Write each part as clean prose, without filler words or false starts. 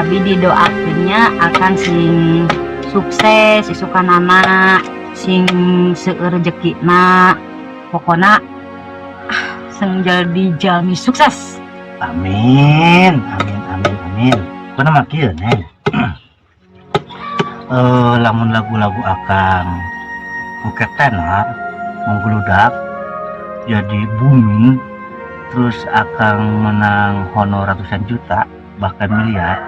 abi didoakeunnya akan sing sukses isukanana, sing seueur rezekina, pokona sing jadi jalmi sukses. Amin, amin, amin, amin. Karena makieu neng. Lamun lagu-lagu akang engke tenar menggludak jadi booming, terus akang menang honor ratusan juta bahkan miliar,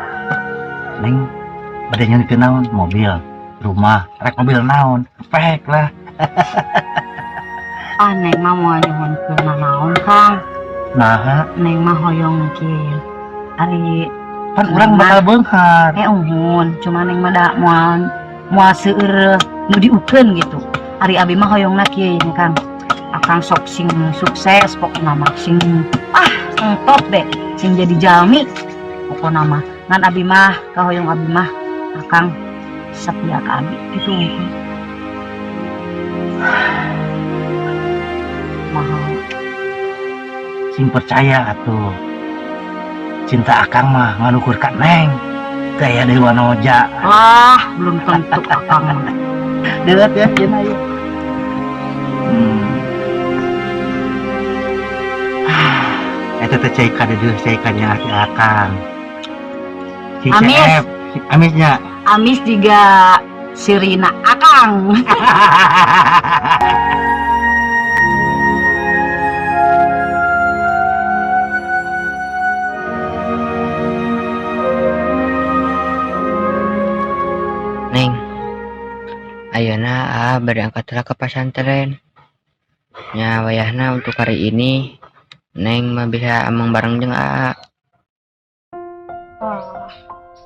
neng badannya nyeunkeun naon? Mobil, rumah, rek mobil naon? Pek lah. Neng mah moal nyuhunkeun naon Kang? Nah, Neng mah hoyong kieu ari kan urang bakal beunghar. uhun, cuma neng mah da moal seueur nu diukeun gitu. Ari abi mah hoyongna kieu nya Kang. Akang sok sing sukses pokona mah sing sing top deh, sing jadi jalmi pokona mah. Ngan abi mah kahoyong abi mah akang setia ka abi gitu unggul. Mahal. Sing percaya atuh. Cinta akang mah nganukur ka neng. Gaya Dewa Noja. Belum tentu akang mah. Deuet ya cenah ieu. Eta teh cai kadeuh cai kanya si akang. Si Amis. CF, si Amisnya. Amis juga sirina akang. Neng, ayeuna berangkatlah ke pesantren. Nya wayahna untuk hari ini, Neng mah bisa amang bareng jeung Aa. Oh,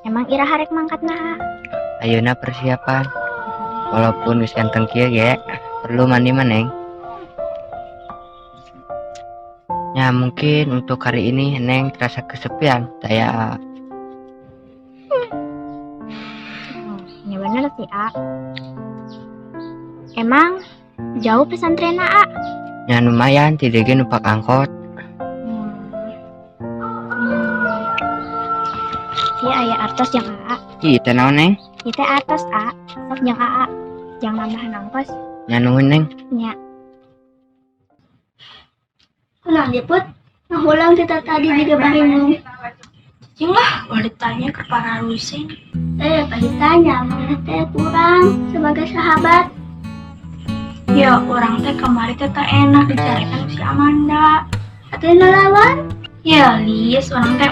emang ira harek mangkatna. Ayeuna persiapan. Walaupun geus ganteng kieu ge, perlu mandi mah Neng. Ya mungkin untuk hari ini Neng terasa kesepian, saya. Ya bener sih, A. Emang jauh pesantrenna, A? Ya lumayan, tidak ge numpak angkot. Iya aya artos yang A. Kieu naon Neng? Ieu teh artos, A. Sok jeung A. Jangan nambahan ongkos. Ya nuhun Neng. Nya. Ulang dia put, ngulang kita tadi juga baringung. Cing lah, boleh ditanya ke para lusin. Pasti tanya, mana teh kurang sebagai sahabat. Ya, orang teh kemarin teh tak enak dicarikan si Amanda. Katanya lawan, Ya, Lis, orang teh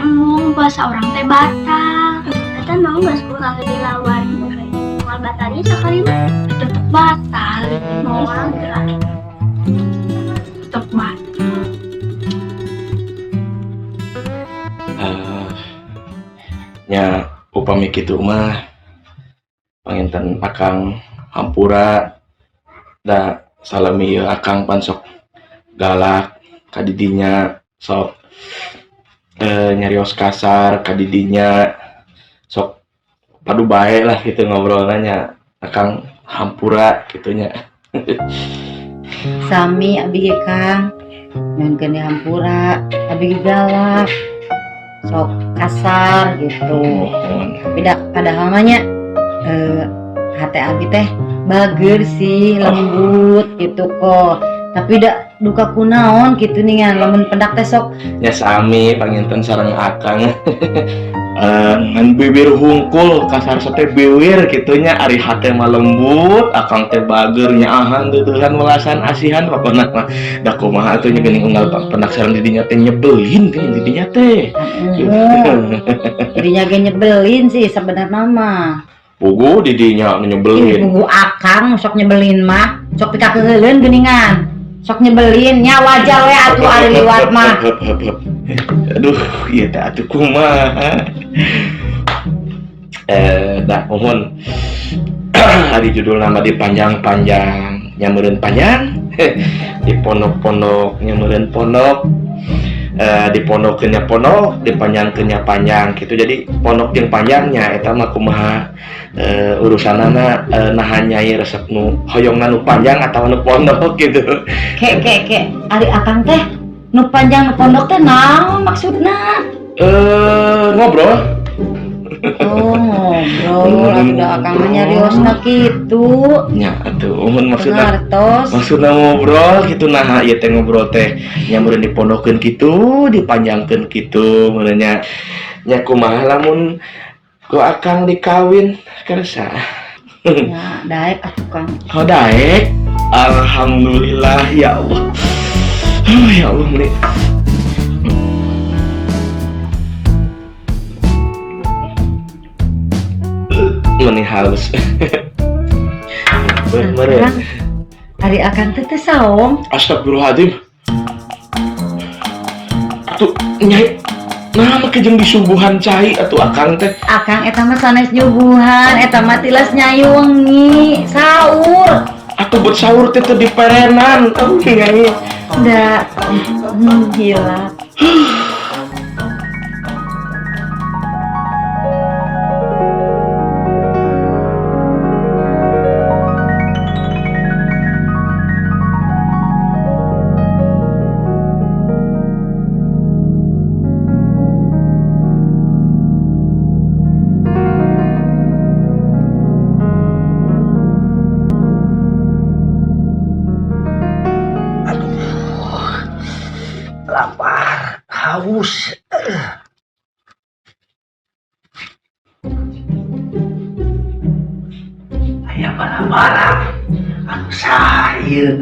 bahasa orang teh Batak. kata mau bahas kurang jadi lawan. Mau batari sekali mah, Tetep batal, mau gerak. tetep batal. Nya upami kitu mah panginten akang hampura da salami ieu akang pan sok galak ka didinya, sok nyarios kasar ka didinya, sok padu bae lah gitu ngobrolna nya akang hampura kitunya. Sami abi ge Kang. Nyunkeun di hampura, abi ge galak. Sok kasar gitu. Tapi padahal mah nya hate abi teh bager sih, lembut gitu kok. Tapi duka kunaon gitu ningan lamun pendak teh sok Nya sami panginten sareng akang ngan bibir hungkul kasar teh biwir kitunya, ari hate mah lembut akang teh bager nyaahan tutuhan welasan asihan pokona mah da kumaha atuh nya geuning unggal pendak sareng didinya teh nyebelin teh didinya teh. dirinya ge nyebelin sih sebenarnya mah. Pugu didinya nyebelin. Buku akang sok nyebelin mah, sok pikakeuleuleun geuningan. Sok nyebelin nya wajar we atuh ari liwat mah. Aduh, ieu teh atuh kumaha. Da mohon hari judul nama dipanjang-panjang nyameureun panjang. Di pondok-pondok nyameureun pondok. Di pondokkeunnya pondok, dipanjangkeunnya panjang gitu. Jadi pondok jeung panjangnya eta mah kumaha urusanana nahan nyai resep nu hoyongna nu panjang atawa nu pondok gitu. Ke ari akang teh nu panjang nu pondok teh naon maksudna? Ngobrol. Oh, ngobrol, udah akang nyariosna kitu. Nya atuh mun maksudna Ngartos. ngobrol gitu nah ieu teh ngobrol teh nya meureun dipondokeun kitu dipanjangkeun kitu meureun nya kumaha lamun ku akang dikawin karesa. Ya, daek atuh Kang. Oh daek. Alhamdulillah ya Allah. Oh, ya Allah meuli. Meuni halus. Meureun. Kang, hari akan teh saong. Astagfirullahaladzim. Tuh, nyai, nah make jeung disuguhan cai atuh akang teh. Akang eta mah sanes nyuguhan, eta mah tilas nyai wengi, saur. Atuh buat sahur teh teu diperenan. Nyai. Da, gila. Lapar, haus. Aya barang-barang anu saha ieu?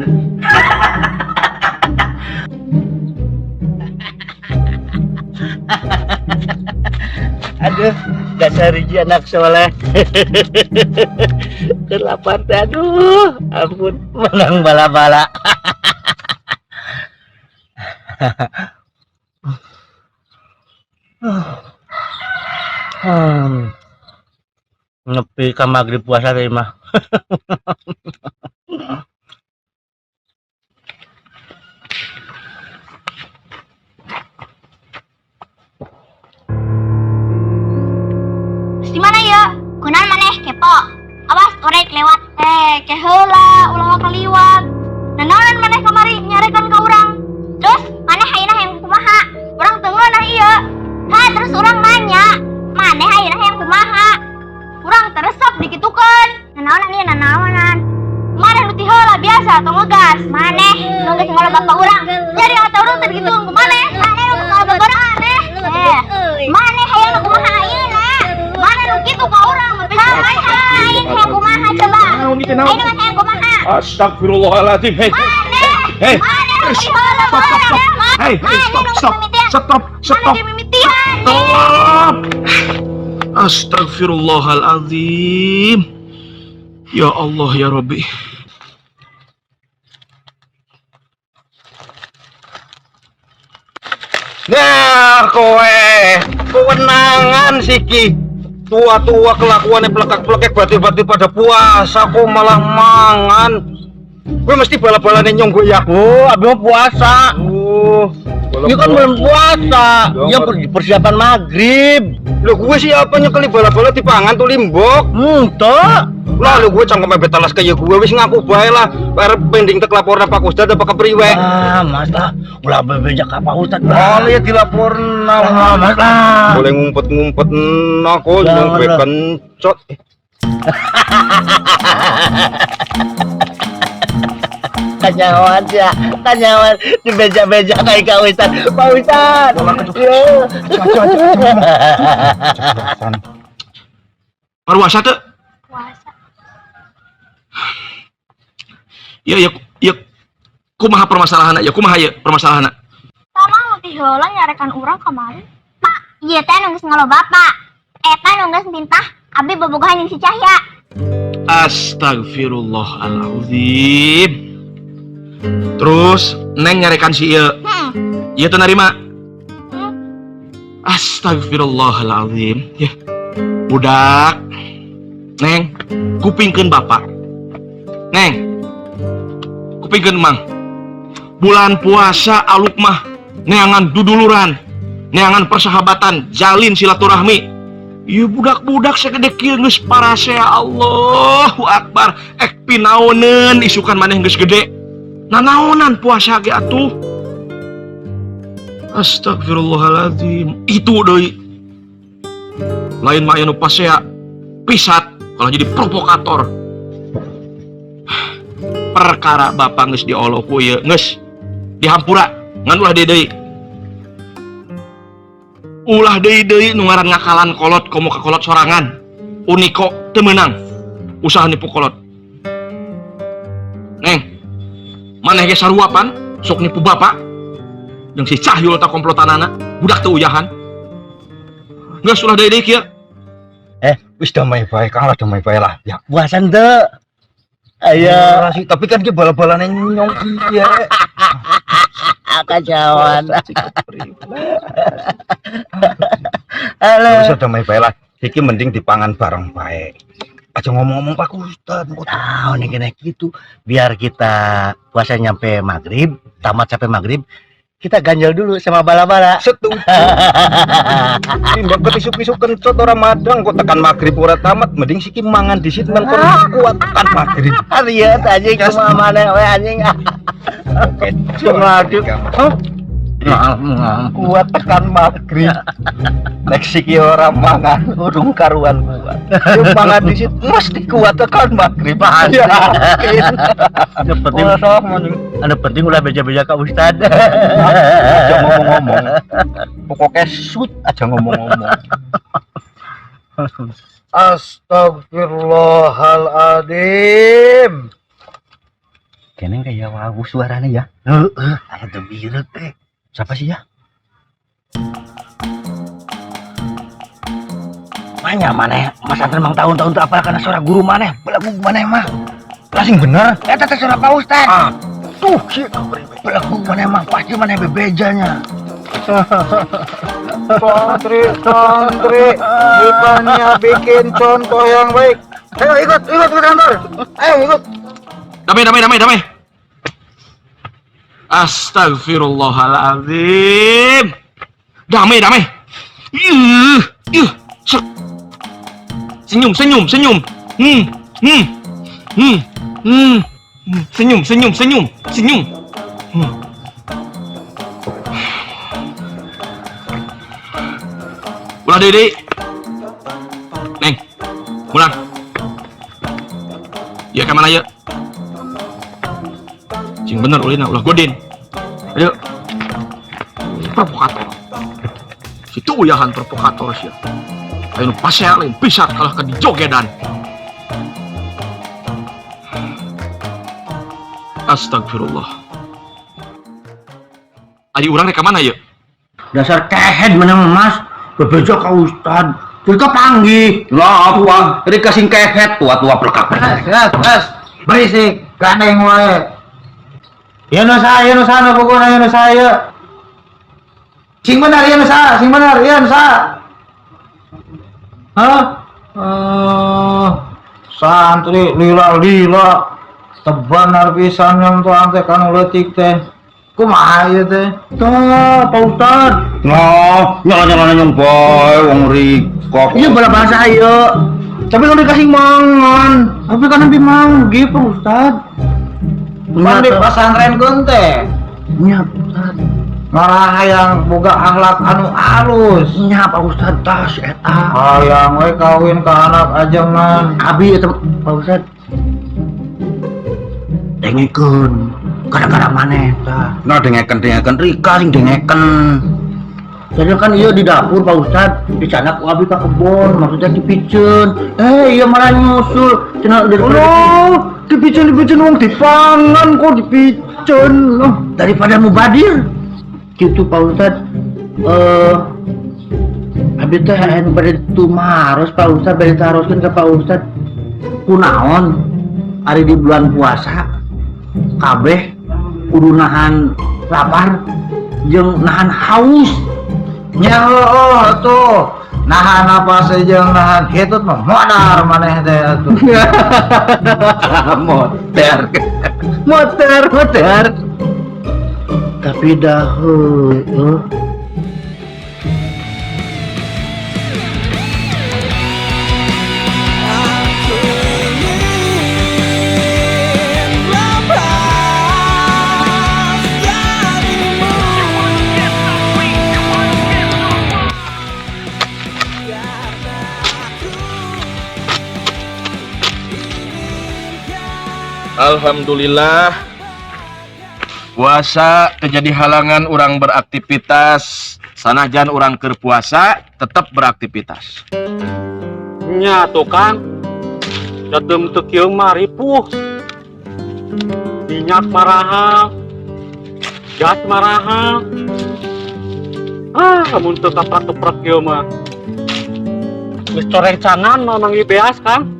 Aduh, dasar hiji anak soleh. Lapar teh, aduh, ampun, menang bala-bala. Nepi ka magrib puasa teh mah. Di mana ya? Kunaon maneh kepo. Awas orek lewat. Keheula ulah kaliwat. Nanaon maneh kamari nyarekan ka urang. Terus maneh hayeuna hayang kumaha? Urang teu ngeunah ieu. Terus urang nanya, maneh hayeuna hayang kumaha? Urang teresep dikitukeun. Nanaonan ieu nanaonan? Maneh nu ti heula biasa atau ngegas? Maneh nu geus ngolo bapak urang. Jadi atuh urang teh gitu kumaneh? Maneh nu ngolo bapak urang maneh. Maneh hayang kumaha ayeuna? Maneh nu kitu ka urang? Maneh hayang kumaha coba? Ayeuna mah hayang kumaha? Astagfirullahaladzim. Hei. Hei. Hei, stop. Astagfirullahaladzim. Ya Allah ya Rabbi. Nah, kewenangan siki. Tua-tua kelakuannya pelekak-pelekek bati-bati pada puasa kok malah mangan. Gue mesti bala-balane nyong gue ya. Oh, abis mau puasa. Oh, ini kan belum puasa. Ya persiapan maghrib. Lo gue siapanya kali bala-bala dipangan tuh limbok. Toh. Lalu gue cangkem betalas kayak gue wis ngaku bae lah. Bare pending tek laporan Pak Ustad apa kepriwe? Mas lah. Ulah bebejak ka Pak Ustad. Oh, ya dilaporna Mas lah. Boleh ngumpet-ngumpet nako jeung kencot. Kanyawan ya, kanyawan di beja-beja kayak Kak Ustad. Pak Ustad. Parwasa teu? Puasa. Ya, kumaha permasalahanna? Ya kumaha ya permasalahanna? Tama nu ti heula nyarekan urang kamari. Pak, ieu teh nu geus ngalo bapak. Eta nu geus tintah abdi bobogohan jeung si Cahya. Astagfirullahaladzim. Terus Neng nyarekan si ieu. Ieu teu narima. Astagfirullahaladzim. Ya. Budak. Neng, kupingkeun bapak. Neng, kupingkeun mang. Bulan puasa aluk mah neangan duduluran, neangan persahabatan, jalin silaturahmi. Ieu budak-budak sagede kieu geus parase ya Allahu Akbar. Ek pinaoneun isukan maneh geus gede. Nanaonan puasa ge atuh. Astagfirullahaladzim. Itu deui. Lain mah anu pasea pisat kalau jadi provokator. Perkara bapak geus diolo ku ieu geus dihampura ngan ulah deui. Ulah deui nu ngaran ngakalan kolot komo ka kolot sorangan. Uniko teu meunang. Usaha nipu kolot. Neng, maneh ge saruapan sok nipu bapak. Jeung si Cahyul ta komplotanana, budak teu uyahan. Geus ulah deui kieu. Wis damai bae, Kang lah damai bae lah. Ya, Puasan teu. Aya sih, tapi kan dia bala-bala nyong kieu. kacawan. Wis damai bae lah. Iki mending dipangan bareng bae. Aja ngomong-ngomong Pak Ustad. Tahu nih kena gitu. Biar kita puasa nyampe maghrib, tamat sampai maghrib, kita ganjal dulu sama bala-bala. Setuju. Timbang ketisuk-tisuk kencot orang madang kok tekan maghrib ora tamat, mending siki mangan disit men kon kuat tekan maghrib. Ariet anjing cuma mana we anjing. Sengaja. Kuat tekan maghrib. Nek siki ora mangan urung karuan kuat. Yo mangan disit mesti kuat tekan maghrib. Ada penting, ada penting ulah beja-beja Kak Ustad. Aja ngomong-ngomong. Pokoknya sweet aja ngomong-ngomong. Astagfirullahaladzim. Kene kayak wawu suaranya ya. Ada tebirek teh. Siapa sih ya? Mana Mas Anton mang tahun-tahun tuh apa karena suara guru mana? Belagu mana mah? Lasing bener. Eta teh suara Pak Ustad. Tuh, belagu mana mah pasti mana bebejanya. Santri, bukannya bikin contoh yang baik. Ayo ikut ke kantor. Ayo ikut. Damai. Astagfirullahaladzim. Damai. Senyum. Senyum. Ulah deui. Neng, pulang. Ya ke mana ya? Cing bener ulina ulah godin. Ayo. Provokator. Situ uyahan provokator sia. Ayo pasea lain pisat kalah ka di jogedan. Astagfirullah. Adi urang rek ka mana ya? Dasar kehed mana Mas? Bebeja Kak Ustad. Jadi panggih. Lah apa? Tadi kasih kehet tua-tua pelekap. Berisik, ganeng wae. Ya no saya pokoknya ya no saya. Sing benar ya no sa. Hah? Santri lila teban pisan yang tuan teh kan leutik teh. Kumaha ieu teh? Tah, Pak Ustad. Nah, nyala nyong boy wong rikok. Ieu bala bahasa ieu. Tapi kan dikasih mangan. Tapi kan lebih manggi Pak Ustad. Pan di pesantren keun teh. Nya Pak Ustad. Malah hayang boga akhlak anu halus. Nya Pak Ustad tas eta. Hayang we kawin ka anak ajengan. Abi eta Pak Ustad. Dengekeun. Kadang-kadang maneh tah. Nah dengekeun Rika sing dengekeun. Jadi kan iya di dapur Pak Ustad, di sana ku abi ka kebon, maksudnya dipiceun. Iya malah nyusul. Cenah dipiceun wong dipangan kok dipiceun. Daripada mubadir. Gitu Pak Ustad. Abi teh anu bade tumaros Pak Ustad, bade taroskeun ka Pak Ustad. Kunaon? Ari di bulan puasa kabeh kudu nahan lapar jeung nahan haus. Nya tuh nahan apa saja nahan ketut mah modar maneh teh atuh. Motor. Tapi dah Alhamdulillah puasa terjadi halangan orang beraktivitas. Sanajan orang keur puasa tetap beraktivitas. Nya tukang jadem teu kieu mah ripuh. Minyak marahal, gas marahal. Mun teu kaprak-keprak kieu mah geus coreng cangan mah manggi beas Kang.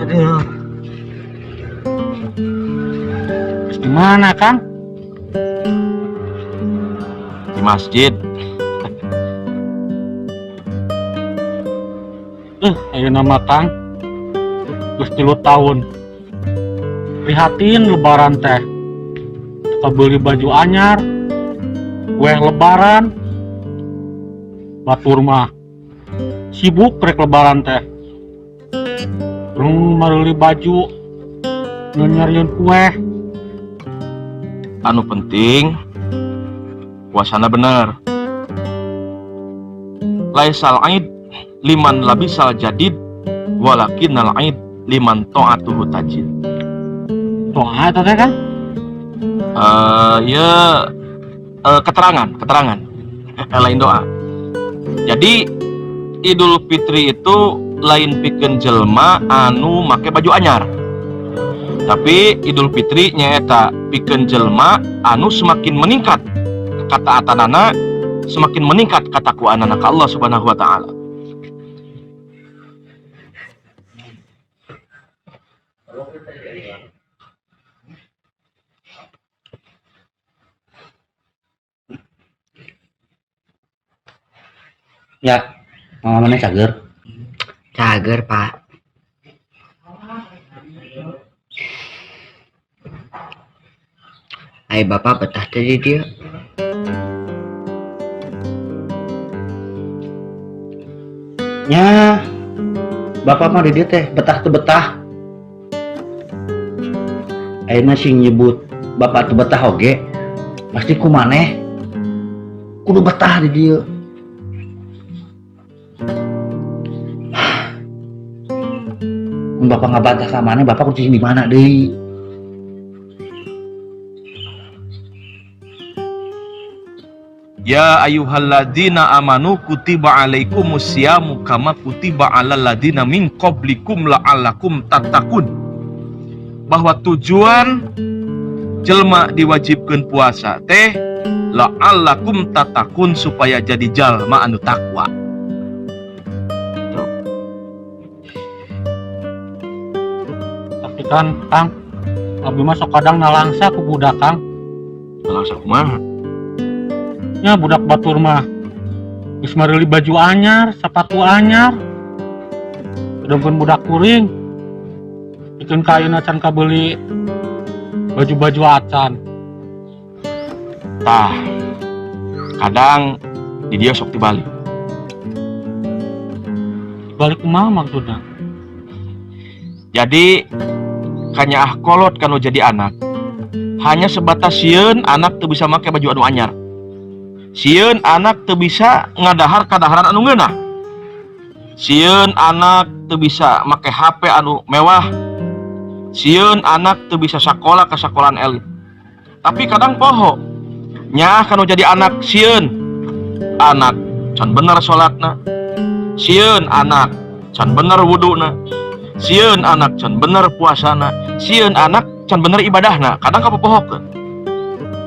Aduh. Gimana Kang? Di masjid. Ayo nama Kang geus 3 tahun prihatin lebaran teh kita beli baju anyar kue lebaran batur mah sibuk rek lebaran teh meuli baju nyarian kue. Anu penting puasana bener. Laisal aid liman labisal jadid walakinnal aid liman ta'atuhu tajid. Doa itu teh Kang? Keterangan lain doa. Jadi Idul Fitri itu lain pikeun jelma anu make baju anyar. Tapi Idul Fitri nyaeta pikeun jelma anu semakin meningkat ketaatanana, semakin meningkat katakwaan ka Allah Subhanahu wa taala. Ya, mama mana cager? Cager, Pak. Hai Bapak betah tadi dia. Ya, bapak mah di dia teh betah teu betah. Ayeuna sing nyebut bapak teu betah oge, pasti ku maneh kudu betah di dia. Mun bapak ngabantah ka maneh, bapak kudu di mana deui? Ya ayyuhalladzina amanu kutiba alaikumus syamu kama kutiba alal ladzina min qablikum la'allakum tattaqun. Bahwa tujuan jelma diwajibkeun puasa teh la'allakum tattaqun supaya jadi jalma anu takwa. Tapi kan Kang, abi mah sok kadang nalangsa ku budak Kang. Nalangsa kumaha? Ya budak batur mah geus meuli baju anyar, sepatu anyar. Sedangkan budak kuring bikin kayeuna can kabeli baju-baju acan. Tah, kadang di dia sok dibalik. Balik kumaha maksudna? Jadi kanya kolot kanu jadi anak hanya sebatas sieun anak teu bisa make baju anu anyar. Sieun anak teu bisa ngadahar kadaharan anu ngeunah. Sieun anak teu bisa make HP anu mewah. Sieun anak teu bisa sakola ka sakolahan elit. Tapi kadang poho nya kanu jadi anak sieun anak can bener salatna. Sieun anak can bener wuduna. Sieun anak can bener puasana. Sieun anak can bener ibadahna. Kadang kapopohokeun.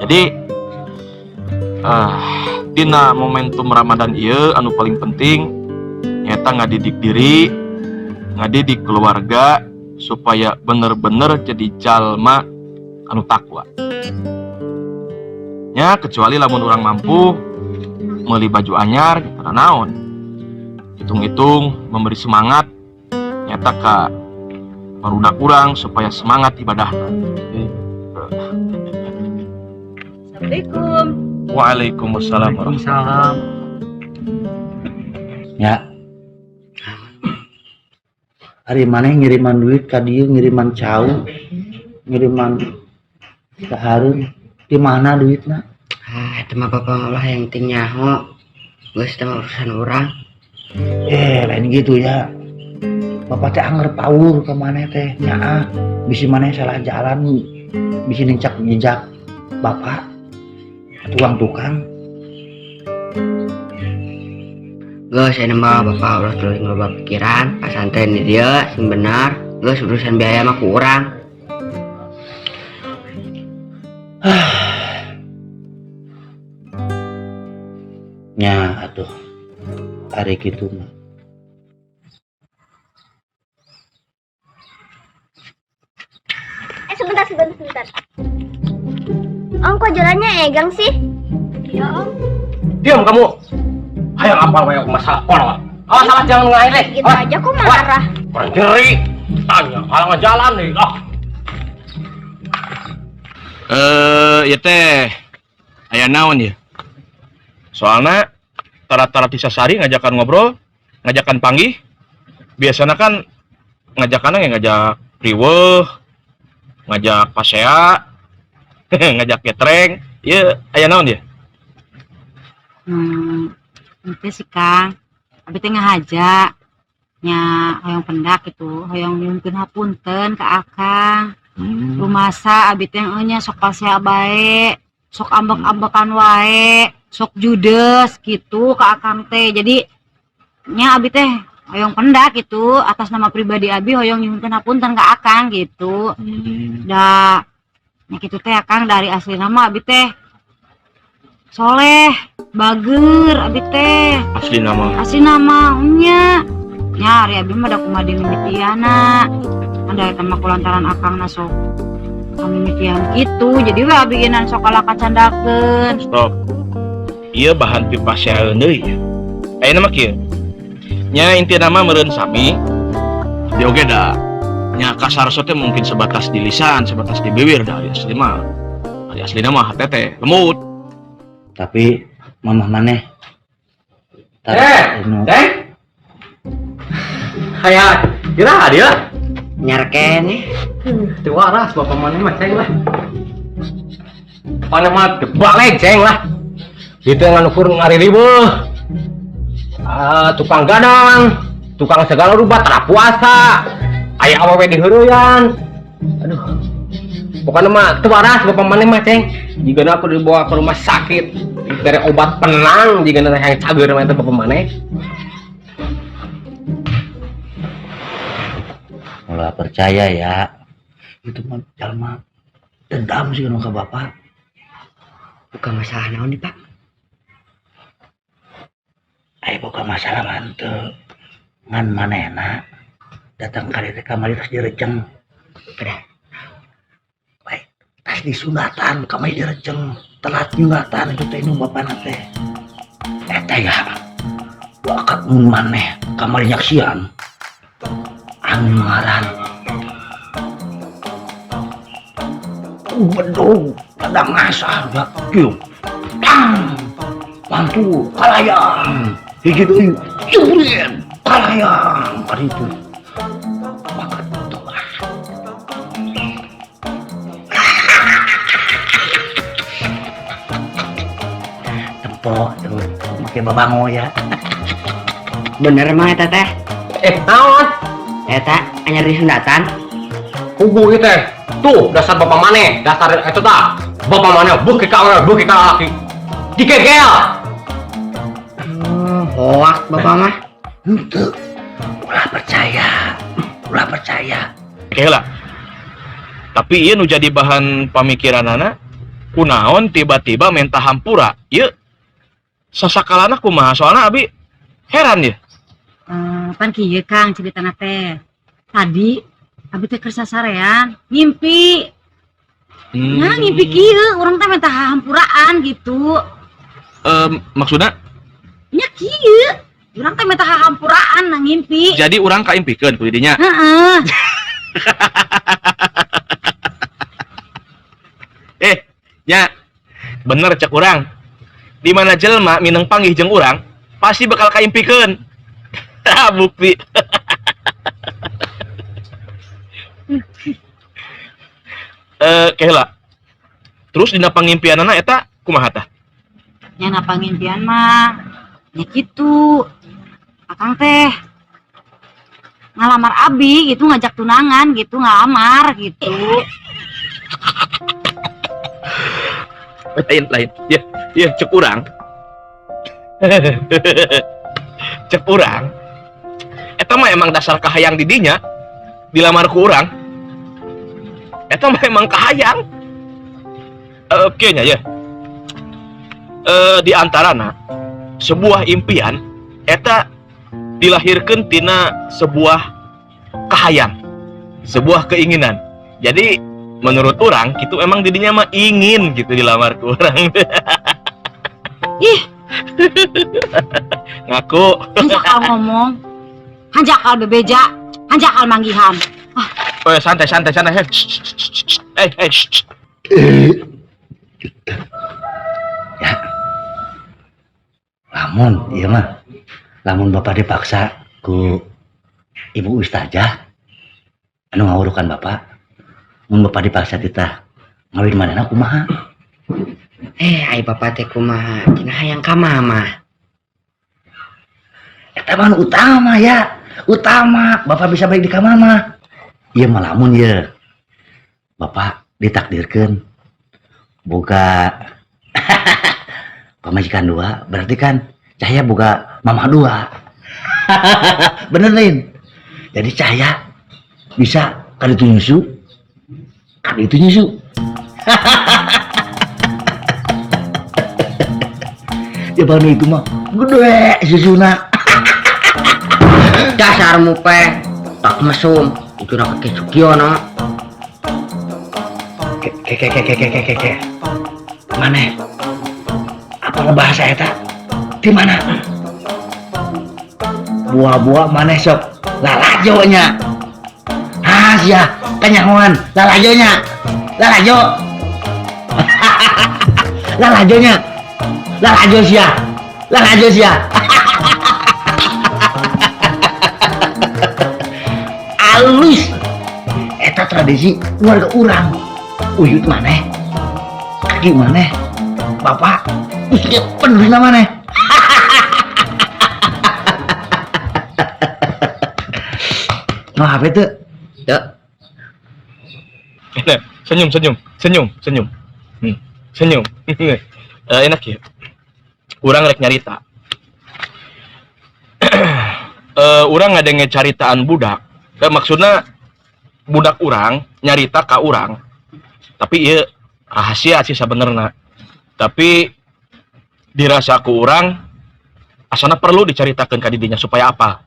Jadi dina momentum Ramadan ieu anu paling penting nyata ngadidik diri, ngadidik keluarga supaya bener-bener jadi jalma anu takwa. Ya kecuali lamun orang mampu meuli baju anyar karena naon. Hitung-hitung memberi semangat nyata ka barudak urang supaya semangat ibadahna. Assalamualaikum. Waalaikumsalam warahmatullahi wabarakatuh. Ya, hari mana ngiriman duit ka dieu, ngiriman cau, ngiriman ka Harun, di mana duitna? Itu mah bapak lah yang penting nyaho. Geus teh urusan urang. Lain gitu ya. Bapak teh anger pawur ke mana teh nyaa, bisi mana salah jalan, bisi nincak jejak bapak, tukang. Geus aya mah bapak ulah tuluy loba pikiran, pasantren di dia sing benar. Geus urusan biaya mah ku urang. Nya atuh hari gitu mah. Sebentar. Om, kok jalannya egang sih? Iya om. Diam kamu. Hayang apa wae masalah orang. Salah jangan ngaile. Gitu aja kok marah. Orang jeri. Tanya halangan jalan nih. Ya teh aya naon ya? Soalnya tarat-tarat disasari ngajakan ngobrol, ngajakan panggih. Biasanya kan ngajakannya yang ngajak riweuh, ngajak pasea, ngajak ketreng. Ieu aya naon ya? Itu sih Kang, abi teh ngahaja nya hoyong pendak itu, hoyong nyunkeun hapunten ka Akang. Rumasa abi teh nya sok pasea bae, sok ambek-ambekan wae, sok judes gitu ka Akang teh. Jadi nya abi teh hoyong pendak itu atas nama pribadi abi hoyong nyunkeun hapunten ka Akang gitu. Da nya kitu teh Akang dari asli nama abi teh soleh, bager abi teh. Asli nama nya hari abi mah da kumaha dimimitiana. Ada eta mah kulantaran Akang na sok kamimitian gitu. Jadi we abi geunan sok kacandakeun. Stop. Ieu bahan pipaseaeun deui. Ayeuna mah kieu. Nya inti nama meureun sami. Di oge da nya kasarso teh mungkin sebatas di lisan, sebatas di bibir da ari asli mah. Ari aslina mah hate teh lemut. Tapi mamah maneh Ceng. Hayat. Iraha dia? Nyarken Teu waras bapak mana mah ceng lah. Pana mah balik ceng lah. Itu yang ukur ngari ribuh. Tukang gadang, tukang segala rupa tara puasa. Aya awewe di heureuyan. Aduh. Pokoknya mah teu waras bapak mana mah ceng. Jigana aku dibawa ke rumah sakit dari obat penang jigana yang cager mah eta bapak mana. Mulai percaya ya, itu mah jalma dendam sih ke bapak. bukan masalah naon nih Pak. Bukan masalah mantu ngan manena datang kali kamari tas direjeng. Baik, tas disunatan kamari direjeng telat nyunatan itu teh nu bapak nate. Eta ya, wakat mun maneh kamari nyaksian. Anu ngaran bedog kadang ngasah ya kieu tang mantu kalayang hiji deui jebret kalayang kali itu maka tuh tempo tuh make babango ya Bener mah eta teh. Naon? Eta anyar di sundatan. Kubu ieu teh. Tuh, dasar bapak maneh, dasar eta tah. Bapak maneh beuki ka urang, beuki ka laki. Dikegel. Hoak bapak mah. henteu ulah percaya Heula. Tapi ieu nu jadi bahan pamikiranana kunaon tiba-tiba menta hampura. Ieu sasakalana kumaha soalna abi heran ya. Pan kieu Kang ceritana teh. Tadi abi teh keur sasarean ngimpi. Nah, ngimpi kieu urang teh menta hampuraan gitu. Maksudna Nya kieu urang teh menta hampuraan nah ngimpi. jadi urang kaimpikeun ku didinya. Heeh. Nya bener cek urang. Di mana jelema mineng panggih jeung urang pasti bakal kaimpikeun. Bukti. Kehela. Terus dina pangimpianana eta kumaha tah? Nya pangimpian mah nya kitu. Akang teh ngalamar abi gitu, ngajak tunangan gitu, ngalamar gitu. Lain. Ya cek urang. Cek urang. Eta mah emang dasar kahayang didinya dilamar ku urang. Eta mah emang kahayang. Oke nya ya. Di antarana sebuah impian eta dilahirkan tina sebuah kahayang, sebuah keinginan. Jadi menurut orang gitu emang didinya mah ingin gitu dilamar ke orang. Ih, Ngaku. hanjakal ngomong, hanjakal bebeja, hanjakal manggihan. Oh, santai. Ya. Lamun, iya mah. Lamun bapak dipaksa ku ibu ustazah anu ngawurukan bapak. Mun bapak dipaksa kita ngawin manehna kumaha? Ai bapak teh kumaha? Cenah hayang ka mama. Eta mah utama ya. Utama bapak bisa balik di ka mama. Ieu mah lamun ye. Bapak ditakdirkeun boga pamajikan dua, berarti kan Cahaya boga mama dua. Bener lain. Jadi Cahaya bisa kan itu nyusu. Kan itu nyusu. Ya banu itu mah gede susuna. Dasarmu pe tak mesum itu nak ke Sukiono. Ke. Mana? Apa bahasa eta? Di mana? Buah-buah mana sok? Lalajonya. Sia, kenyahuan lalajonya. Lalajo. Lalajo sia. Alus. Eta tradisi keluarga urang. Uyut maneh. Kaki maneh. Bapak usia penuh namanya. Maaf itu. Ya. Senyum. Senyum. Enak ya. Urang rek nyarita. Urang ngadenge caritaan budak. Maksudnya budak urang nyarita ka urang. Tapi ieu rahasia sih sebenarnya. Tapi dirasa ku urang asana perlu diceritakan ka didinya supaya apa.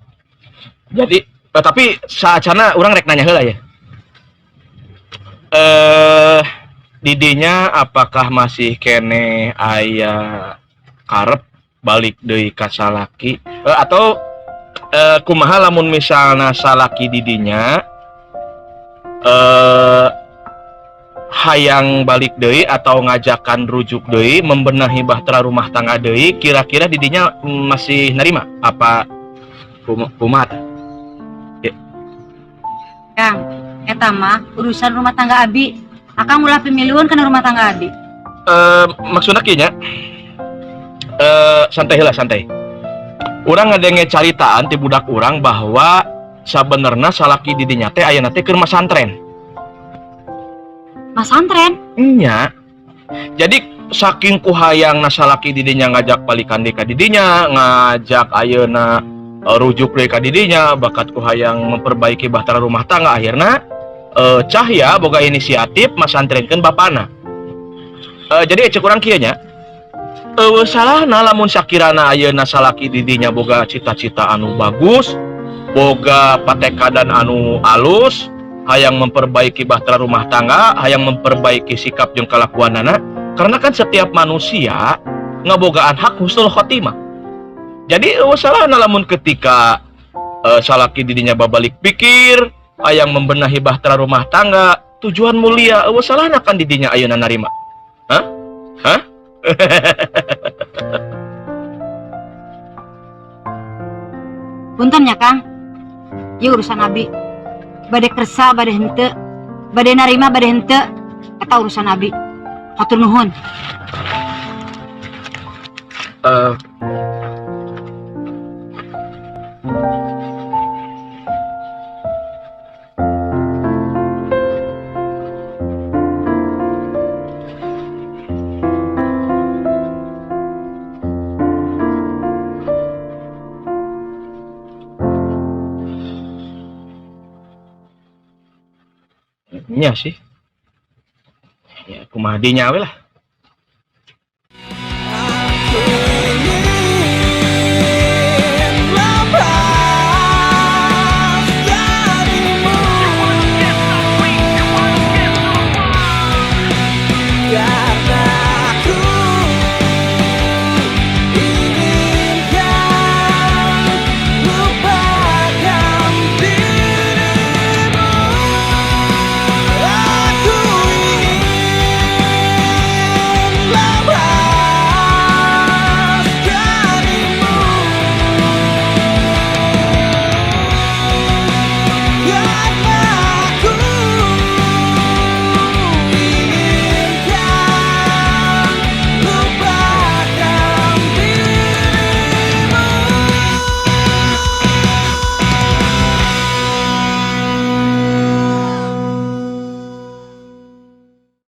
Jadi tapi saacana urang rek nanya heula ya. Didinya apakah masih kene aya karep balik deui ka salaki atau kumaha lamun misalna salaki didinya hayang balik deui atau ngajakan rujuk deui membenahi bahtera rumah tangga deui, kira-kira didinya masih nerima apa kumaha? Kang, eta mah urusan rumah tangga abi. Akang ulah pemilihan kana rumah tangga abi. Maksudna kieu nya santai heula santai. Urang ngadenge caritaan ti budak urang bahwa sabenerna salaki didinya teh ayeuna teh keur masantren. Masantren? Nya. Jadi saking kuhayang salaki didinya ngajak balikan deui ka didinya, ngajak ayeuna rujuk deui ka didinya, bakat kuhayang memperbaiki bahtera rumah tangga, akhirna Cahya boga inisiatif masantrenkeun bapana. Jadi cek urang kieu nya. Salahna lamun sakirana ayeuna salaki didinya boga cita-cita anu bagus, boga patekadan anu alus, hayang memperbaiki bahtera rumah tangga, hayang memperbaiki sikap jeung kalakuanana, karena kan setiap manusia ngabogaan hak husnul khotimah. Jadi salahna lamun ketika salaki didinya babalik pikir, hayang membenahi bahtera rumah tangga, tujuan mulia, salahna kan didinya ayeuna narima. Hah? Punten ya Kang. Ieu urusan abi. bade kersa bade henteu, bade narima bade henteu, eta urusan abi. Hatur nuhun. Nya sih. Ya kumaha dinya we lah.